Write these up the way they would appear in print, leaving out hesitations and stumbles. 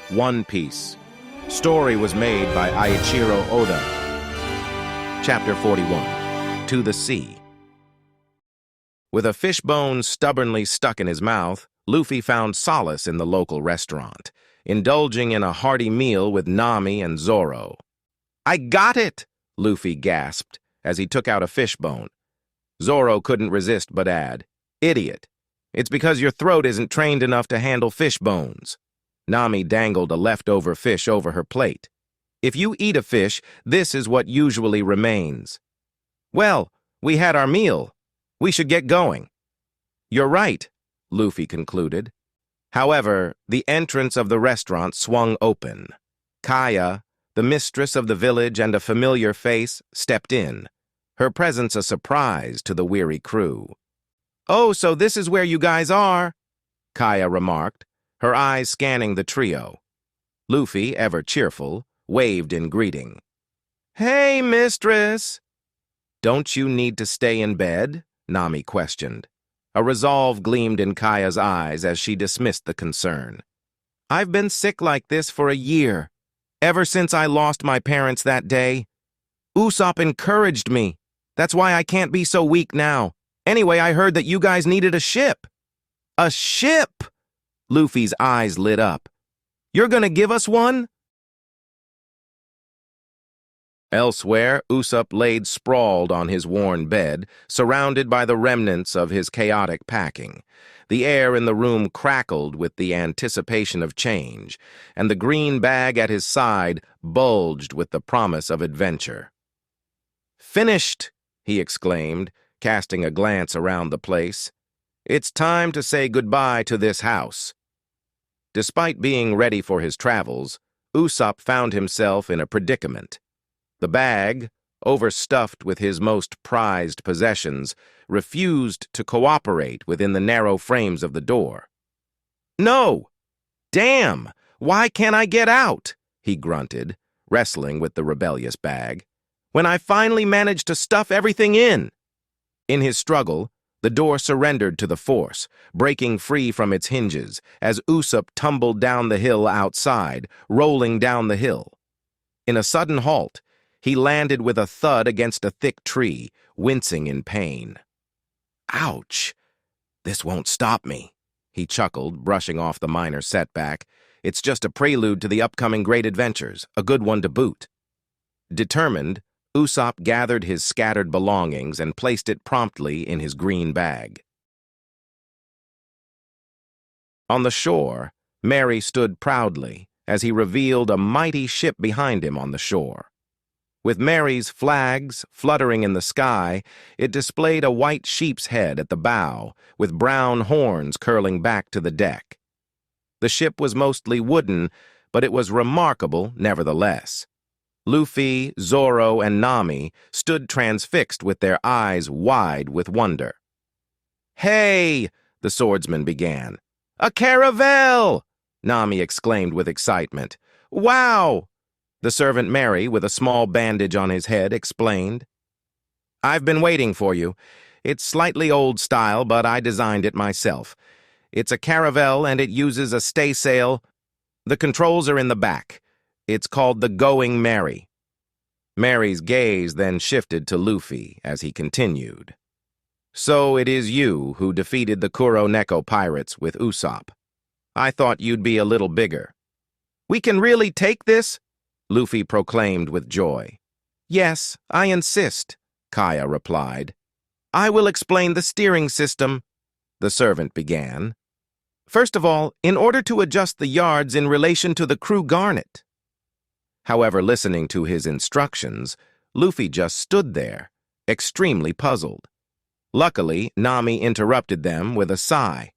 One Piece. Story was made by Eiichiro Oda. Chapter 41. To the Sea. With a fishbone stubbornly stuck in his mouth, Luffy found solace in the local restaurant, indulging in a hearty meal with Nami and Zoro. "I got it!" Luffy gasped as he took out a fishbone. Zoro couldn't resist but add, "Idiot. It's because your throat isn't trained enough to handle fish bones." Nami dangled a leftover fish over her plate. "If you eat a fish, this is what usually remains." "Well, we had our meal. We should get going." "You're right," Luffy concluded. However, the entrance of the restaurant swung open. Kaya, the mistress of the village and a familiar face, stepped in, her presence a surprise to the weary crew. "Oh, so this is where you guys are," Kaya remarked, her eyes scanning the trio. Luffy, ever cheerful, waved in greeting. "Hey, mistress!" "Don't you need to stay in bed?" Nami questioned. A resolve gleamed in Kaya's eyes as she dismissed the concern. "I've been sick like this for a year, ever since I lost my parents that day. Usopp encouraged me. That's why I can't be so weak now. Anyway, I heard that you guys needed a ship." "A ship?" Luffy's eyes lit up. "You're gonna give us one?" Elsewhere, Usopp laid sprawled on his worn bed, surrounded by the remnants of his chaotic packing. The air in the room crackled with the anticipation of change, and the green bag at his side bulged with the promise of adventure. "Finished!" he exclaimed, casting a glance around the place. "It's time to say goodbye to this house." Despite being ready for his travels, Usopp found himself in a predicament. The bag, overstuffed with his most prized possessions, refused to cooperate within the narrow frames of the door. "No! Damn! Why can't I get out?" he grunted, wrestling with the rebellious bag. "When I finally managed to stuff everything in!" In his struggle, the door surrendered to the force, breaking free from its hinges as Usopp tumbled down the hill outside, rolling down the hill. In a sudden halt, he landed with a thud against a thick tree, wincing in pain. "Ouch! This won't stop me," he chuckled, brushing off the minor setback. "It's just a prelude to the upcoming great adventures, a good one to boot." Determined, Usopp gathered his scattered belongings and placed it promptly in his green bag. On the shore, Mary stood proudly as he revealed a mighty ship behind him on the shore. With Mary's flags fluttering in the sky, it displayed a white sheep's head at the bow, with brown horns curling back to the deck. The ship was mostly wooden, but it was remarkable nevertheless. Luffy, Zoro, and Nami stood transfixed with their eyes wide with wonder. "Hey!" the swordsman began. "A caravel!" Nami exclaimed with excitement. "Wow!" The servant Mary, with a small bandage on his head, explained. "I've been waiting for you. It's slightly old style, but I designed it myself. It's a caravel and it uses a staysail. The controls are in the back. It's called the Going Mary." Mary's gaze then shifted to Luffy as he continued. "So it is you who defeated the Kuroneko pirates with Usopp. I thought you'd be a little bigger." "We can really take this?" Luffy proclaimed with joy. "Yes, I insist," Kaya replied. "I will explain the steering system," the servant began. "First of all, in order to adjust the yards in relation to the crew garnet." However, listening to his instructions, Luffy just stood there, extremely puzzled. Luckily, Nami interrupted them with a sigh.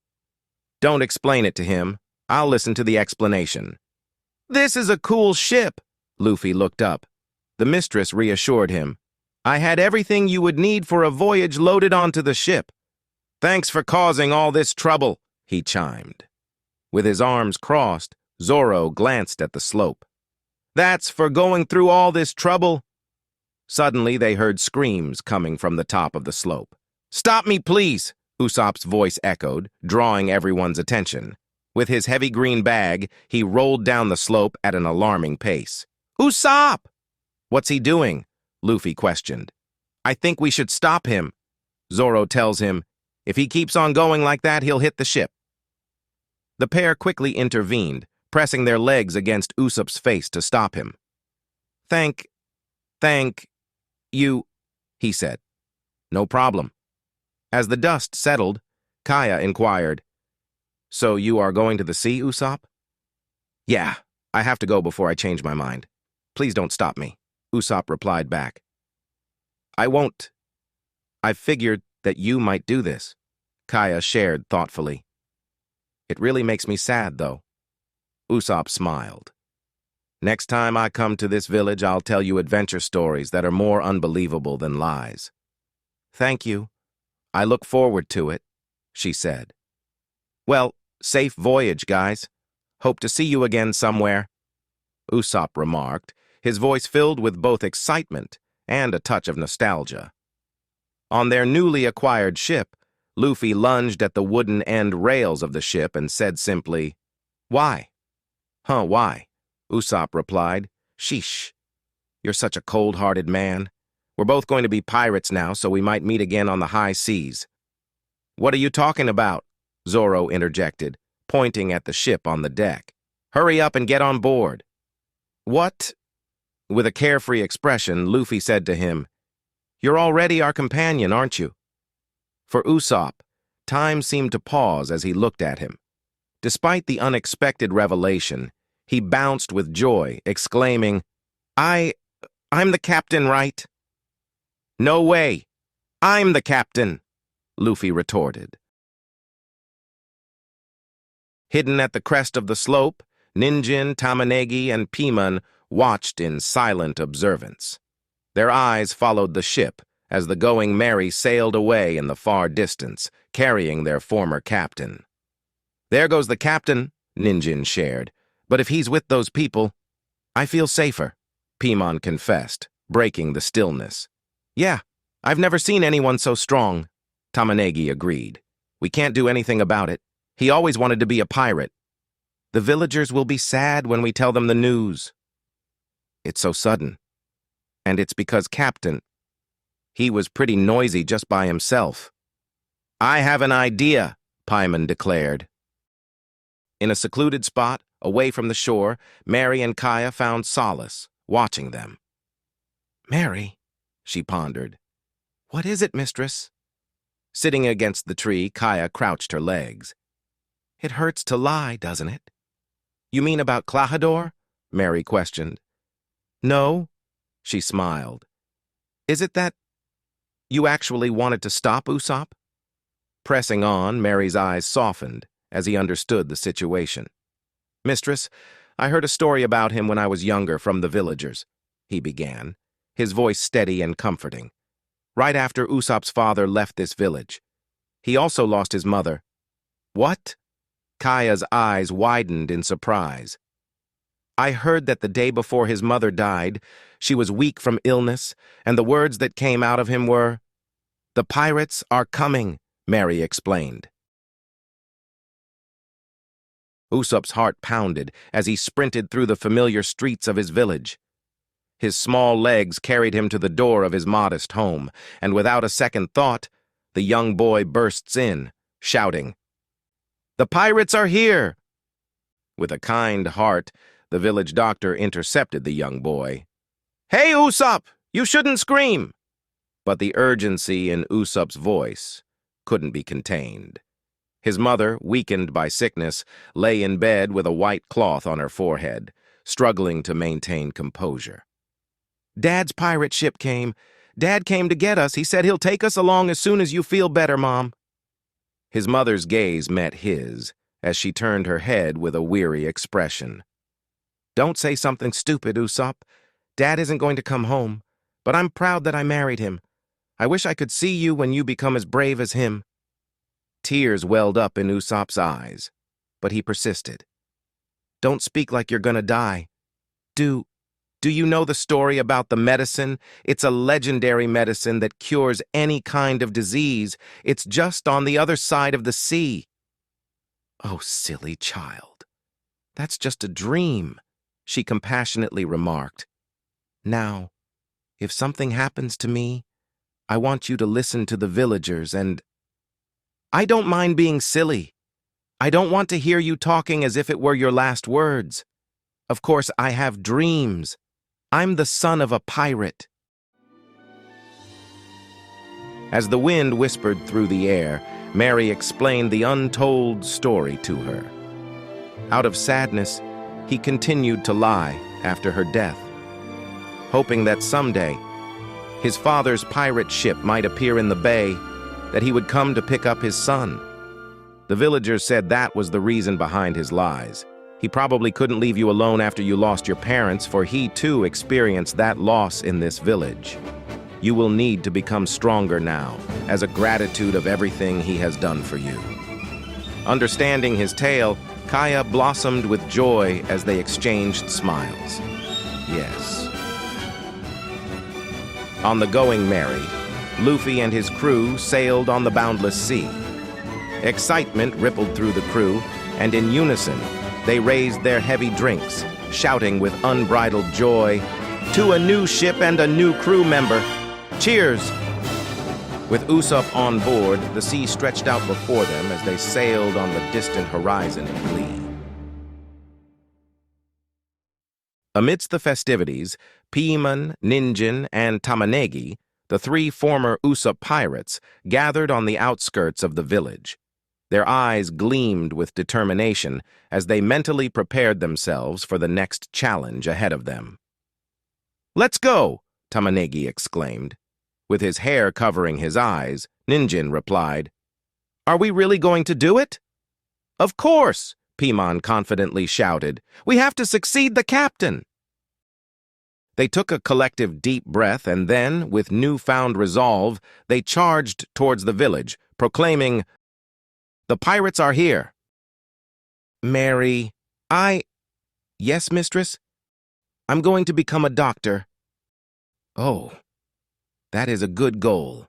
"Don't explain it to him. I'll listen to the explanation." "This is a cool ship." Luffy looked up. The mistress reassured him. "I had everything you would need for a voyage loaded onto the ship." "Thanks for causing all this trouble," he chimed. With his arms crossed, Zoro glanced at the slope. "That's for going through all this trouble." Suddenly, they heard screams coming from the top of the slope. "Stop me, please," Usopp's voice echoed, drawing everyone's attention. With his heavy green bag, he rolled down the slope at an alarming pace. Usopp! What's he doing? Luffy questioned. I think we should stop him. Zoro tells him, if he keeps on going like that, he'll hit the ship. The pair quickly intervened, pressing their legs against Usopp's face to stop him. Thank you, he said. No problem. As the dust settled, Kaya inquired, So you are going to the sea, Usopp? Yeah, I have to go before I change my mind. Please don't stop me, Usopp replied back. I won't. I figured that you might do this, Kaya shared thoughtfully. It really makes me sad, though. Usopp smiled. Next time I come to this village, I'll tell you adventure stories that are more unbelievable than lies. Thank you. I look forward to it, she said. Well, safe voyage, guys. Hope to see you again somewhere, Usopp remarked, his voice filled with both excitement and a touch of nostalgia. On their newly acquired ship, Luffy lunged at the wooden end rails of the ship and said simply, Why? Why? Usopp replied, Sheesh. You're such a cold-hearted man. We're both going to be pirates now, so we might meet again on the high seas. What are you talking about? Zoro interjected, pointing at the ship on the deck. Hurry up and get on board. What? With a carefree expression, Luffy said to him, You're already our companion, aren't you? For Usopp, time seemed to pause as he looked at him. Despite the unexpected revelation, he bounced with joy, exclaiming, I'm the captain, right? No way. I'm the captain, Luffy retorted. Hidden at the crest of the slope, Ninjin, Tamanegi, and Piman watched in silent observance. Their eyes followed the ship as the Going Merry sailed away in the far distance, carrying their former captain. There goes the captain, Ninjin shared. But if he's with those people, I feel safer, Piman confessed, breaking the stillness. Yeah, I've never seen anyone so strong, Tamanegi agreed. We can't do anything about it. He always wanted to be a pirate. The villagers will be sad when we tell them the news. It's so sudden. And it's because Captain, he was pretty noisy just by himself. I have an idea, Piman declared. In a secluded spot, away from the shore, Mary and Kaya found solace, watching them. Mary, she pondered. What is it, mistress? Sitting against the tree, Kaya crouched her legs. It hurts to lie, doesn't it? You mean about Klahadore? Mary questioned. No, she smiled. Is it that you actually wanted to stop Usopp? Pressing on, Mary's eyes softened as he understood the situation. Mistress, I heard a story about him when I was younger from the villagers, he began, his voice steady and comforting. Right after Usopp's father left this village. He also lost his mother. What? Kaya's eyes widened in surprise. I heard that the day before his mother died, she was weak from illness, and the words that came out of him were, The pirates are coming, Mary explained. Usopp's heart pounded as he sprinted through the familiar streets of his village. His small legs carried him to the door of his modest home, and without a second thought, the young boy bursts in, shouting, The pirates are here! With a kind heart, the village doctor intercepted the young boy. Hey, Usopp! You shouldn't scream! But the urgency in Usopp's voice couldn't be contained. His mother, weakened by sickness, lay in bed with a white cloth on her forehead, struggling to maintain composure. Dad's pirate ship came. Dad came to get us. He said he'll take us along as soon as you feel better, Mom. His mother's gaze met his as she turned her head with a weary expression. Don't say something stupid, Usopp. Dad isn't going to come home, but I'm proud that I married him. I wish I could see you when you become as brave as him. Tears welled up in Usopp's eyes, but he persisted. Don't speak like you're gonna die. Do you know the story about the medicine? It's a legendary medicine that cures any kind of disease. It's just on the other side of the sea. Oh, silly child. That's just a dream, she compassionately remarked. Now, if something happens to me, I want you to listen to the villagers and... I don't mind being silly. I don't want to hear you talking as if it were your last words. Of course, I have dreams. I'm the son of a pirate. As the wind whispered through the air, Mary explained the untold story to her. Out of sadness, he continued to lie after her death, hoping that someday his father's pirate ship might appear in the bay, that he would come to pick up his son. The villagers said that was the reason behind his lies. He probably couldn't leave you alone after you lost your parents, for he too experienced that loss in this village. You will need to become stronger now, as a gratitude of everything he has done for you. Understanding his tale, Kaya blossomed with joy as they exchanged smiles. Yes. On the Going Merry, Luffy and his crew sailed on the boundless sea. Excitement rippled through the crew, and in unison, they raised their heavy drinks, shouting with unbridled joy, "To a new ship and a new crew member! Cheers!" With Usopp on board, the sea stretched out before them as they sailed on the distant horizon in glee. Amidst the festivities, Piemon, Ninjin, and Tamanegi, the three former Usopp pirates, gathered on the outskirts of the village. Their eyes gleamed with determination as they mentally prepared themselves for the next challenge ahead of them. "Let's go!" Tamanegi exclaimed. With his hair covering his eyes, Ninjin replied, "Are we really going to do it?" "Of course!" Piemon confidently shouted. "We have to succeed the captain!" They took a collective deep breath and then, with newfound resolve, they charged towards the village, proclaiming, "The pirates are here." "Mary, Yes, mistress? I'm going to become a doctor." "Oh, that is a good goal.